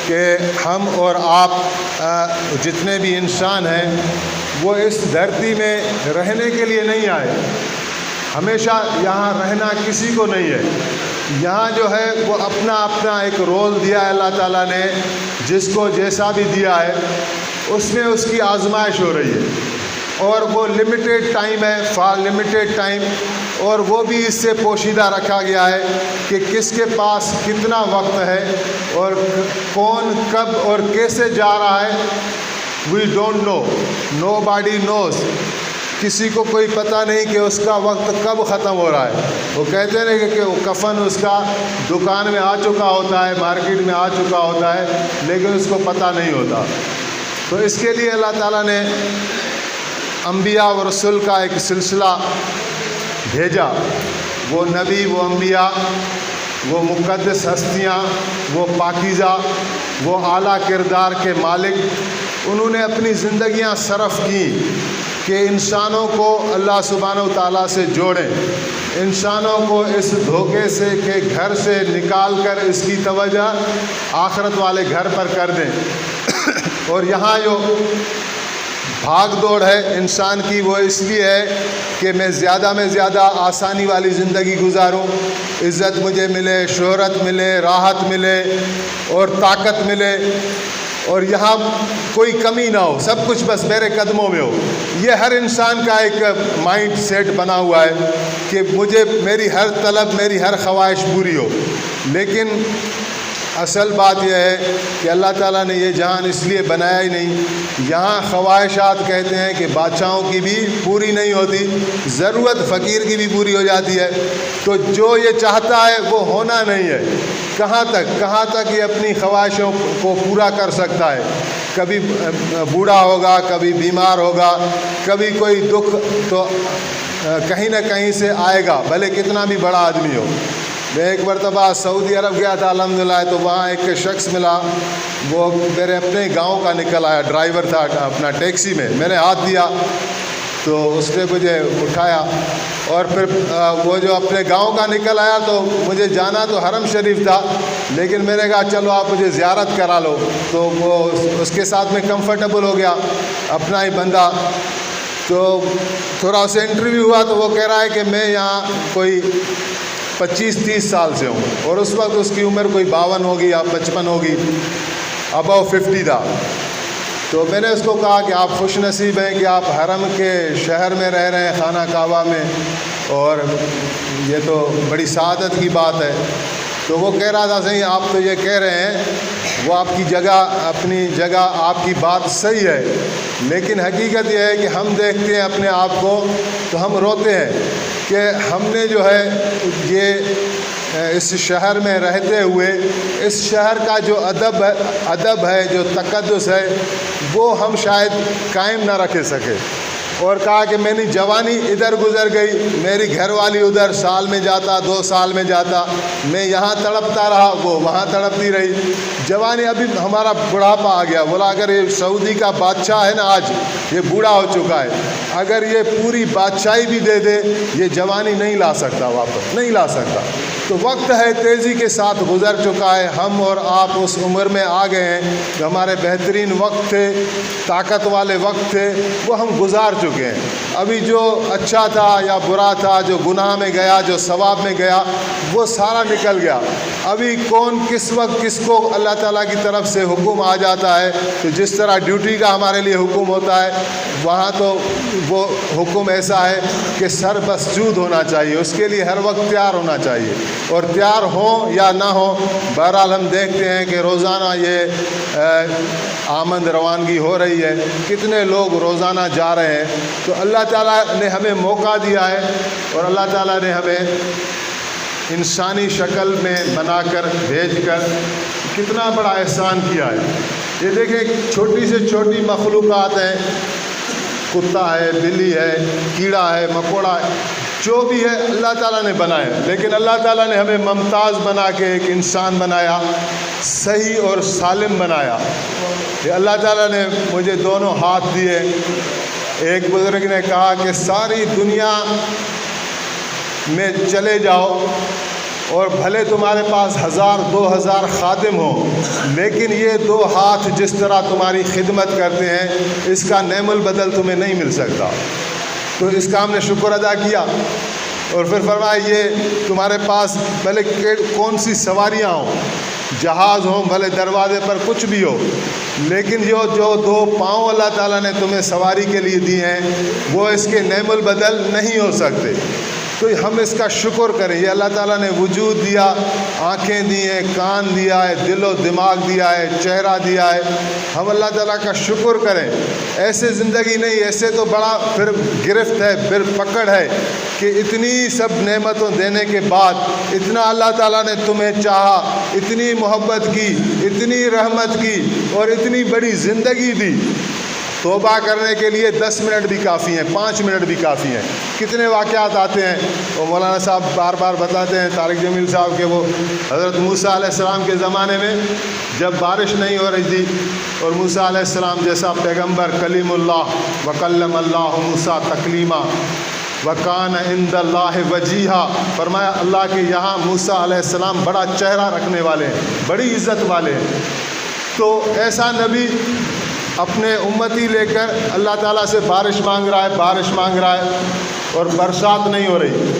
کہ ہم اور آپ جتنے بھی انسان ہیں وہ اس دھرتی میں رہنے کے لیے نہیں آئے، ہمیشہ یہاں رہنا کسی کو نہیں ہے۔ یہاں جو ہے وہ اپنا اپنا ایک رول دیا ہے اللہ تعالیٰ نے، جس کو جیسا بھی دیا ہے اس میں اس کی آزمائش ہو رہی ہے، اور وہ لمیٹیڈ ٹائم ہے، فار لمیٹیڈ ٹائم، اور وہ بھی اس سے پوشیدہ رکھا گیا ہے کہ کس کے پاس کتنا وقت ہے اور کون کب اور کیسے جا رہا ہے۔ We don't know, know body نوز، کسی کو کوئی پتہ نہیں کہ اس کا وقت کب ختم ہو رہا ہے۔ وہ کہتے ہیں کہ وہ کفن اس کا دکان میں آ چکا ہوتا ہے، مارکیٹ میں آ چکا ہوتا ہے، لیکن اس کو پتہ نہیں ہوتا۔ تو اس کے لیے اللہ تعالیٰ نے انبیاء و رسول کا ایک سلسلہ بھیجا۔ وہ نبی، وہ انبیاء، وہ مقدس ہستیاں، وہ پاکیزہ، وہ اعلیٰ کردار کے مالک، انہوں نے اپنی زندگیاں صرف کیں کہ انسانوں کو اللہ سبحانہ و تعالیٰ سے جوڑیں، انسانوں کو اس دھوکے سے کہ گھر سے نکال کر اس کی توجہ آخرت والے گھر پر کر دیں۔ اور یہاں جو بھاگ دوڑ ہے انسان کی، وہ اس لیے ہے کہ میں زیادہ آسانی والی زندگی گزاروں، عزت مجھے ملے، شہرت ملے، راحت ملے اور طاقت ملے، اور یہاں کوئی کمی نہ ہو، سب کچھ بس میرے قدموں میں ہو۔ یہ ہر انسان کا ایک مائنڈ سیٹ بنا ہوا ہے کہ مجھے میری ہر طلب، میری ہر خواہش پوری ہو۔ لیکن اصل بات یہ ہے کہ اللہ تعالیٰ نے یہ جہان اس لیے بنایا ہی نہیں۔ یہاں خواہشات کہتے ہیں کہ بادشاہوں کی بھی پوری نہیں ہوتی، ضرورت فقیر کی بھی پوری ہو جاتی ہے۔ تو جو یہ چاہتا ہے وہ ہونا نہیں ہے۔ کہاں تک یہ اپنی خواہشوں کو پورا کر سکتا ہے؟ کبھی بوڑھا ہوگا، کبھی بیمار ہوگا، کبھی کوئی دکھ تو کہیں نہ کہیں سے آئے گا، بھلے کتنا بھی بڑا آدمی ہو۔ میں ایک مرتبہ سعودی عرب گیا تھا الحمدللہ، تو وہاں ایک شخص ملا، وہ میرے اپنے گاؤں کا نکل آیا، ڈرائیور تھا اپنا ٹیکسی میں، میں نے ہاتھ دیا تو اس نے مجھے اٹھایا، اور پھر وہ جو اپنے گاؤں کا نکل آیا تو مجھے جانا تو حرم شریف تھا، لیکن میں نے کہا چلو آپ مجھے زیارت کرا لو، تو وہ اس کے ساتھ میں کمفرٹیبل ہو گیا، اپنا ہی بندہ۔ تو تھوڑا اسے انٹرویو ہوا تو وہ کہہ رہا ہے کہ میں یہاں کوئی 25-30 سال سے ہوں، اور اس وقت اس کی عمر کوئی 52 ہوگی یا 55 ہوگی، ابو 50 تھا۔ تو میں نے اس کو کہا کہ آپ خوش نصیب ہیں کہ آپ حرم کے شہر میں رہ رہے ہیں، خانہ کعبہ میں، اور یہ تو بڑی سعادت کی بات ہے۔ تو وہ کہہ رہا تھا صحیح، آپ تو یہ کہہ رہے ہیں، وہ آپ کی جگہ، اپنی جگہ آپ کی بات صحیح ہے، لیکن حقیقت یہ ہے کہ ہم دیکھتے ہیں اپنے آپ کو تو ہم روتے ہیں کہ ہم نے جو ہے یہ اس شہر میں رہتے ہوئے اس شہر کا جو ادب ہے، جو تقدس ہے، وہ ہم شاید قائم نہ رکھ سکے۔ اور کہا کہ میں نے جوانی ادھر گزر گئی، میری گھر والی ادھر سال میں جاتا، 2 سال میں جاتا، میں یہاں تڑپتا رہا، وہ وہاں تڑپتی رہی، جوانی ابھی ہمارا بڑھاپا آ گیا۔ بولا اگر یہ سعودی کا بادشاہ ہے نا، آج یہ بوڑھا ہو چکا ہے، اگر یہ پوری بادشاہی بھی دے دے یہ جوانی نہیں لا سکتا، واپس نہیں لا سکتا۔ تو وقت ہے تیزی کے ساتھ گزر چکا ہے، ہم اور آپ اس عمر میں آ گئے ہیں کہ ہمارے بہترین وقت تھے، طاقت والے وقت تھے، وہ ہم گزار چکے ہیں۔ ابھی جو اچھا تھا یا برا تھا، جو گناہ میں گیا، جو ثواب میں گیا، وہ سارا نکل گیا۔ ابھی کون کس وقت کس کو اللہ تعالیٰ کی طرف سے حکم آ جاتا ہے، تو جس طرح ڈیوٹی کا ہمارے لیے حکم ہوتا ہے، وہاں تو وہ حکم ایسا ہے کہ سر مسجود ہونا چاہیے، اس کے لیے ہر وقت تیار ہونا چاہیے، اور تیار ہوں یا نہ ہوں، بہرحال ہم دیکھتے ہیں کہ روزانہ یہ آمد روانگی ہو رہی ہے، کتنے لوگ روزانہ جا رہے ہیں۔ تو اللہ تعالیٰ نے ہمیں موقع دیا ہے، اور اللہ تعالیٰ نے ہمیں انسانی شکل میں بنا کر بھیج کر کتنا بڑا احسان کیا ہے۔ یہ دیکھیں چھوٹی سے چھوٹی مخلوقات ہیں، کتا ہے، بلی ہے، کیڑا ہے، مکوڑا ہے، جو بھی ہے اللہ تعالیٰ نے بنایا، لیکن اللہ تعالیٰ نے ہمیں ممتاز بنا کے ایک انسان بنایا، صحیح اور سالم بنایا۔ کہ اللہ تعالیٰ نے مجھے دونوں ہاتھ دیے۔ ایک بزرگ نے کہا کہ ساری دنیا میں چلے جاؤ، اور بھلے تمہارے پاس 1000 2000 خادم ہوں، لیکن یہ 2 ہاتھ جس طرح تمہاری خدمت کرتے ہیں اس کا نعم البدل تمہیں نہیں مل سکتا۔ تو اس کا ہم نے شکر ادا کیا، اور پھر فرمایا یہ تمہارے پاس بھلے کون سی سواریاں ہوں، جہاز ہوں، بھلے دروازے پر کچھ بھی ہو، لیکن جو 2 پاؤں اللہ تعالیٰ نے تمہیں سواری کے لیے دی ہیں وہ اس کے نعم البدل نہیں ہو سکتے۔ تو ہم اس کا شکر کریں، یہ اللہ تعالیٰ نے وجود دیا، آنکھیں دی ہیں، کان دیا ہے، دل و دماغ دیا ہے، چہرہ دیا ہے، ہم اللہ تعالیٰ کا شکر کریں۔ ایسے زندگی نہیں، ایسے تو بڑا پھر گرفت ہے، پھر پکڑ ہے کہ اتنی سب نعمتوں دینے کے بعد اتنا اللہ تعالیٰ نے تمہیں چاہا، اتنی محبت کی، اتنی رحمت کی اور اتنی بڑی زندگی دی۔ توبہ کرنے کے لیے 10 منٹ بھی کافی ہیں، 5 منٹ بھی کافی ہیں۔ کتنے واقعات آتے ہیں، وہ مولانا صاحب بار بار بتاتے ہیں، طارق جمیل صاحب، کہ وہ حضرت موسیٰ علیہ السلام کے زمانے میں جب بارش نہیں ہو رہی تھی اور موسیٰ علیہ السلام جیسا پیغمبر کلیم اللہ وکلم اللہ موسیٰ تکلیما وکان عند اللہ وجیہا، فرمایا اللہ کے یہاں موسیٰ علیہ السلام بڑا چہرہ رکھنے والے ہیں، بڑی عزت والے ہیں۔ تو ایسا نبی اپنے امتی لے کر اللہ تعالیٰ سے بارش مانگ رہا ہے اور برسات نہیں ہو رہی۔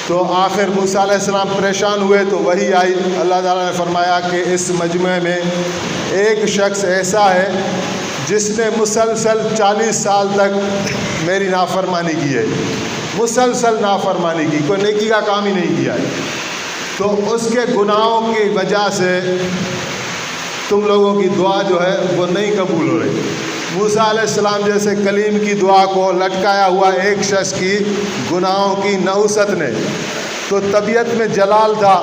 تو آخر موسیٰ علیہ السلام پریشان ہوئے تو وحی آئی، اللہ تعالیٰ نے فرمایا کہ اس مجمع میں ایک شخص ایسا ہے جس نے مسلسل 40 سال تک میری نافرمانی کی ہے، مسلسل نافرمانی کی، کوئی نیکی کا کام ہی نہیں کیا ہے، تو اس کے گناہوں کی وجہ سے تم لوگوں کی دعا جو ہے وہ نہیں قبول ہو رہی۔ موسیٰ علیہ السلام جیسے کلیم کی دعا کو لٹکایا ہوا ایک شخص کی گناہوں کی نحوست نے، تو طبیعت میں جلال تھا،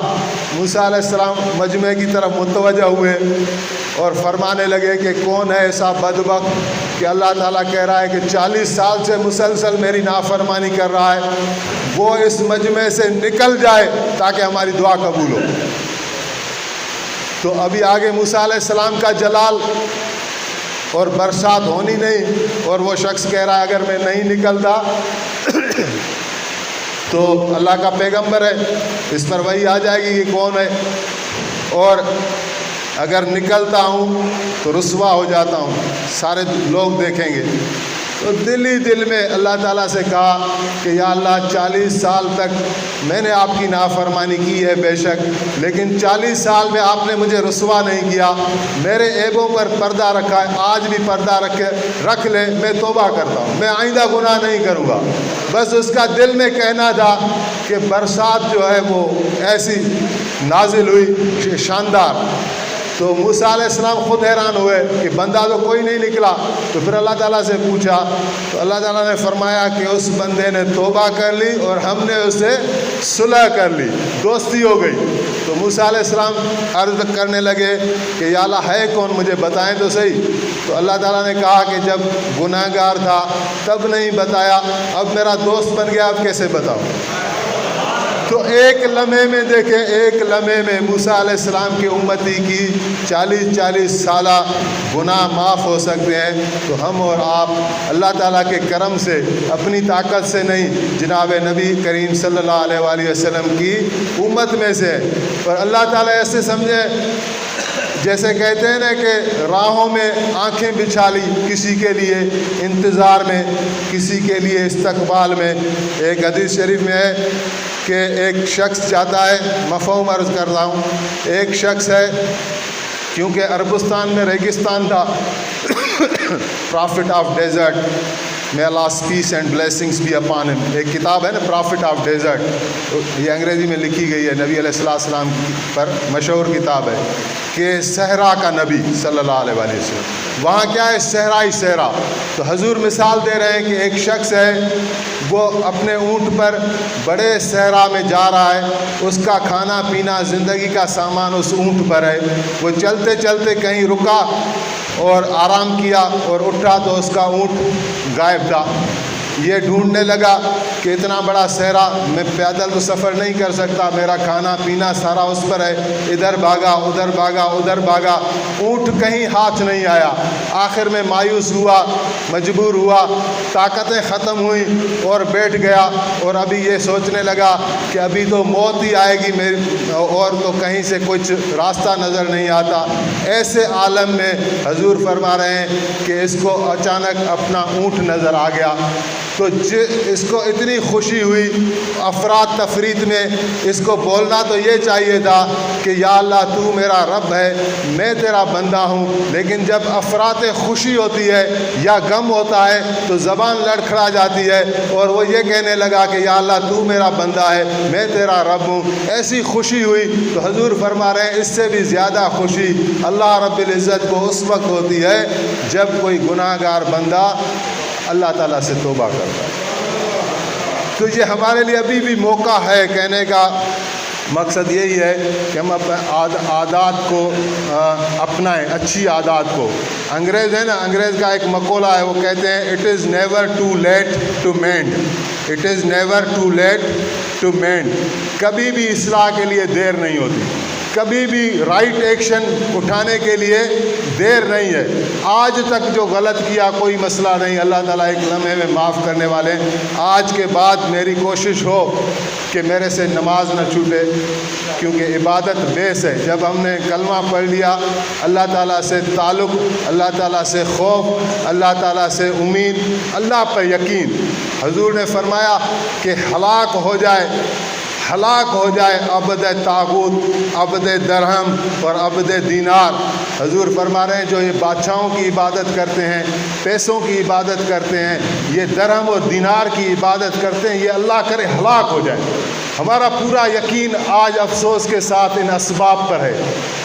موسیٰ علیہ السلام مجمع کی طرف متوجہ ہوئے اور فرمانے لگے کہ کون ہے ایسا بدبخت کہ اللہ تعالیٰ کہہ رہا ہے کہ 40 سال سے مسلسل میری نافرمانی کر رہا ہے، وہ اس مجمع سے نکل جائے تاکہ ہماری دعا قبول ہو۔ تو ابھی آگے موسیٰ علیہ السلام کا جلال اور برسات ہونی نہیں، اور وہ شخص کہہ رہا ہے اگر میں نہیں نکلتا تو اللہ کا پیغمبر ہے، اس پر وہی آ جائے گی کہ کون ہے، اور اگر نکلتا ہوں تو رسوا ہو جاتا ہوں، سارے لوگ دیکھیں گے۔ تو دل ہی دل میں اللہ تعالیٰ سے کہا کہ یا اللہ 40 سال تک میں نے آپ کی نافرمانی کی ہے بے شک، لیکن 40 سال میں آپ نے مجھے رسوا نہیں کیا، میرے عیبوں پر پردہ رکھا ہے، آج بھی پردہ رکھ لیں، میں توبہ کرتا ہوں، میں آئندہ گناہ نہیں کروں گا۔ بس اس کا دل میں کہنا تھا کہ برسات جو ہے وہ ایسی نازل ہوئی شاندار۔ تو موسیٰ علیہ السلام خود حیران ہوئے کہ بندہ تو کوئی نہیں نکلا، تو پھر اللہ تعالیٰ سے پوچھا تو اللہ تعالیٰ نے فرمایا کہ اس بندے نے توبہ کر لی اور ہم نے اسے صلح کر لی، دوستی ہو گئی۔ تو موسیٰ علیہ السلام عرض کرنے لگے کہ یا اللہ ہے کون، مجھے بتائیں تو صحیح۔ تو اللہ تعالیٰ نے کہا کہ جب گناہ گار تھا تب نہیں بتایا، اب میرا دوست بن گیا، اب کیسے بتاؤں۔ تو ایک لمحے میں دیکھیں، ایک لمحے میں موسیٰ علیہ السلام کی امتی کی 40 سالہ گناہ معاف ہو سکتے ہیں۔ تو ہم اور آپ اللہ تعالیٰ کے کرم سے، اپنی طاقت سے نہیں، جناب نبی کریم صلی اللہ علیہ وآلہ وسلم کی امت میں سے۔ اور اللہ تعالیٰ ایسے سمجھے جیسے کہتے ہیں نا کہ راہوں میں آنکھیں بچھا لی، کسی کے لیے انتظار میں، کسی کے لیے استقبال میں۔ ایک حدیث شریف میں ہے کہ ایک شخص چاہتا ہے، مفہوم عرض کر رہا ہوں، ایک شخص ہے، کیونکہ عربستان میں ریگستان تھا، prophet of desert, may Allah's peace and blessings be upon him۔ ایک کتاب ہے نا پرافٹ آف ڈیزرٹ، یہ انگریزی میں لکھی گئی ہے، نبی علیہ السلام پر مشہور کتاب ہے کہ صحرا کا نبی صلی اللہ علیہ وسلم۔ وہاں کیا ہے؟ صحرائی صحرا۔ تو حضور مثال دے رہے ہیں کہ ایک شخص ہے، وہ اپنے اونٹ پر بڑے صحرا میں جا رہا ہے، اس کا کھانا پینا زندگی کا سامان اس اونٹ پر ہے، وہ چلتے چلتے کہیں رکا اور آرام کیا اور اٹھا تو اس کا اونٹ غائب تھا۔ یہ ڈھونڈنے لگا کہ اتنا بڑا صحرا میں پیدل تو سفر نہیں کر سکتا، میرا کھانا پینا سارا اس پر ہے، ادھر بھاگا ادھر بھاگا ادھر بھاگا، اونٹ کہیں ہاتھ نہیں آیا۔ آخر میں مایوس ہوا، مجبور ہوا، طاقتیں ختم ہوئی اور بیٹھ گیا، اور ابھی یہ سوچنے لگا کہ ابھی تو موت ہی آئے گی میری، اور تو کہیں سے کچھ راستہ نظر نہیں آتا۔ ایسے عالم میں حضور فرما رہے ہیں کہ اس کو اچانک اپنا اونٹ نظر آ گیا، تو اس کو اتنی خوشی ہوئی، افراد تفرید میں اس کو بولنا تو یہ چاہیے تھا کہ یا اللہ تو میرا رب ہے، میں تیرا بندہ ہوں، لیکن جب افراد خوشی ہوتی ہے یا غم ہوتا ہے تو زبان لڑکھڑا جاتی ہے، اور وہ یہ کہنے لگا کہ یا اللہ تو میرا بندہ ہے، میں تیرا رب ہوں۔ ایسی خوشی ہوئی تو حضور فرما رہے ہیں اس سے بھی زیادہ خوشی اللہ رب العزت کو اس وقت ہوتی ہے جب کوئی گناہ گار بندہ اللہ تعالیٰ سے توبہ کرتا ہے۔ تو یہ ہمارے لیے ابھی بھی موقع ہے، کہنے کا مقصد یہی ہے کہ ہم اپنے عادات کو اپنائیں، اچھی عادات کو۔ انگریز ہے نا، انگریز کا ایک مقولہ ہے، وہ کہتے ہیں it is never too late to mend, it is never too late to mend. کبھی بھی اصلاح کے لیے دیر نہیں ہوتی، کبھی بھی رائٹ ایکشن اٹھانے کے لیے دیر نہیں ہے۔ آج تک جو غلط کیا کوئی مسئلہ نہیں، اللہ تعالیٰ ایک لمحے میں معاف کرنے والے ہیں۔ آج کے بعد میری کوشش ہو کہ میرے سے نماز نہ چھوٹے، کیونکہ عبادت بیس ہے۔ جب ہم نے کلمہ پڑھ لیا، اللہ تعالیٰ سے تعلق، اللہ تعالیٰ سے خوف، اللہ تعالیٰ سے امید، اللہ پر یقین۔ حضور نے فرمایا کہ ہلاک ہو جائے عبد طاغوت، عبد درہم اور عبد دینار۔ حضور فرما رہے ہیں جو یہ بادشاہوں کی عبادت کرتے ہیں، پیسوں کی عبادت کرتے ہیں، یہ درہم اور دینار کی عبادت کرتے ہیں، یہ اللہ کرے ہلاک ہو جائے۔ ہمارا پورا یقین آج افسوس کے ساتھ ان اسباب پر ہے،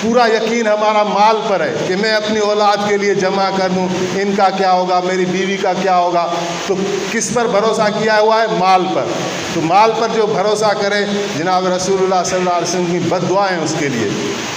پورا یقین ہمارا مال پر ہے کہ میں اپنی اولاد کے لیے جمع کر دوں، ان کا کیا ہوگا، میری بیوی کا کیا ہوگا۔ تو کس پر بھروسہ کیا ہوا ہے؟ مال پر۔ تو مال پر جو بھروسہ کرے، جناب رسول اللہ صلی اللہ علیہ وسلم کی بد دعائیں اس کے لیے۔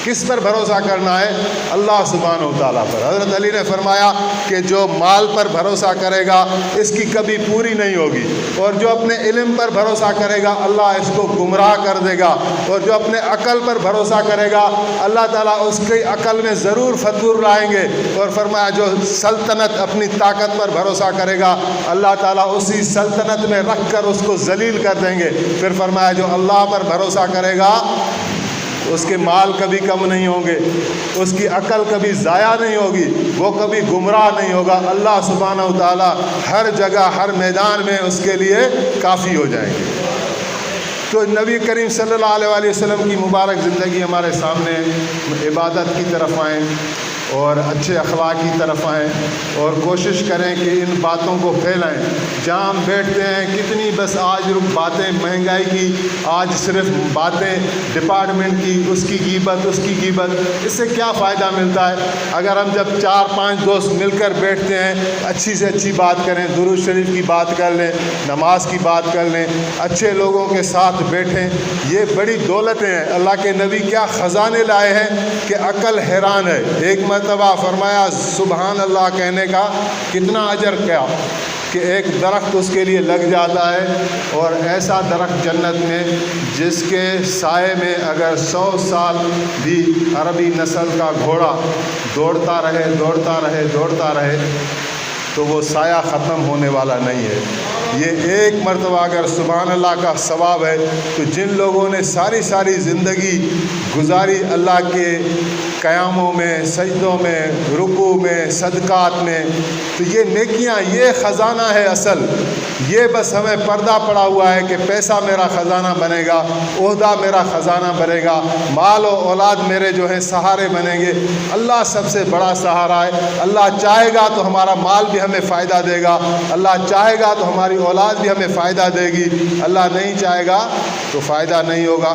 کس پر بھروسہ کرنا ہے؟ اللہ سبحانہ و تعالیٰ پر۔ حضرت علی نے فرمایا کہ جو مال پر بھروسہ کرے گا اس کی کبھی پوری نہیں ہوگی، اور جو اپنے علم پر بھروسہ کرے گا اللہ اس کو گمراہ کر دے گا، اور جو اپنے عقل پر بھروسہ کرے گا اللہ تعالیٰ اس کی عقل میں ضرور فتور لائیں گے۔ اور فرمایا جو سلطنت، اپنی طاقت پر بھروسہ کرے گا اللہ تعالیٰ اسی سلطنت میں رکھ کر اس کو ذلیل کر دیں گے۔ پھر فرمایا جو اللہ پر بھروسہ کرے گا اس کے مال کبھی کم نہیں ہوں گے، اس کی عقل کبھی ضائع نہیں ہوگی، وہ کبھی گمراہ نہیں ہوگا۔ اللہ سبحانہ و تعالیٰ ہر جگہ ہر میدان میں اس کے لیے کافی ہو جائیں گے۔ تو نبی کریم صلی اللہ علیہ وسلم کی مبارک زندگی ہمارے سامنے، عبادت کی طرف آئیں اور اچھے اخلاق کی طرف آئیں، اور کوشش کریں کہ ان باتوں کو پھیلائیں۔ جہاں ہم بیٹھتے ہیں کتنی بس آج باتیں مہنگائی کی، آج صرف باتیں ڈپارٹمنٹ کی، اس کی غیبت اس کی غیبت، اس سے کیا فائدہ ملتا ہے؟ اگر ہم جب 4-5 دوست مل کر بیٹھتے ہیں، اچھی سے اچھی بات کریں، درود شریف کی بات کر لیں، نماز کی بات کر لیں، اچھے لوگوں کے ساتھ بیٹھیں، یہ بڑی دولتیں ہیں۔ اللہ کے نبی کیا خزانے لائے ہیں کہ عقل حیران ہے۔ ایک مرتبہ فرمایا سبحان اللہ کہنے کا کتنا اجر کیا، کہ ایک درخت اس کے لیے لگ جاتا ہے، اور ایسا درخت جنت میں جس کے سائے میں اگر 100 سال بھی عربی نسل کا گھوڑا دوڑتا رہے تو وہ سایہ ختم ہونے والا نہیں ہے۔ یہ ایک مرتبہ اگر سبحان اللہ کا ثواب ہے تو جن لوگوں نے ساری زندگی گزاری اللہ کے قیاموں میں، سجدوں میں، رکوع میں، صدقات میں، تو یہ نیکیاں، یہ خزانہ ہے اصل۔ یہ بس ہمیں پردہ پڑا ہوا ہے کہ پیسہ میرا خزانہ بنے گا، عہدہ میرا خزانہ بنے گا، مال و اولاد میرے جو ہیں سہارے بنیں گے۔ اللہ سب سے بڑا سہارا ہے۔ اللہ چاہے گا تو ہمارا مال بھی ہمیں فائدہ دے گا، اللہ چاہے گا تو ہماری اولاد بھی ہمیں فائدہ دے گی، اللہ نہیں چاہے گا تو فائدہ نہیں ہوگا۔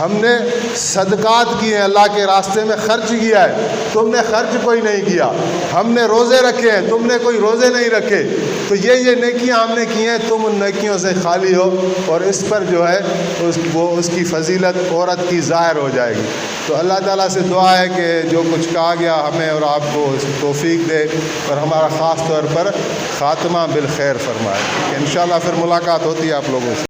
ہم نے صدقات کیے ہیں، اللہ کے راستے میں خرچ کیا ہے، تم نے خرچ کوئی نہیں کیا۔ ہم نے روزے رکھے ہیں، تم نے کوئی روزے نہیں رکھے، تو یہ نیکیاں ہم نے کی ہیں، تم ان نیکیوں سے خالی ہو، اور اس پر جو ہے اس کی فضیلت عورت کی ظاہر ہو جائے گی۔ تو اللہ تعالیٰ سے دعا ہے کہ جو کچھ کہا گیا ہمیں اور آپ کو توفیق دے، اور ہمارا خاص طور پر خاتمہ بالخیر فرمائے۔ انشاءاللہ پھر ملاقات ہوتی ہے آپ لوگوں سے۔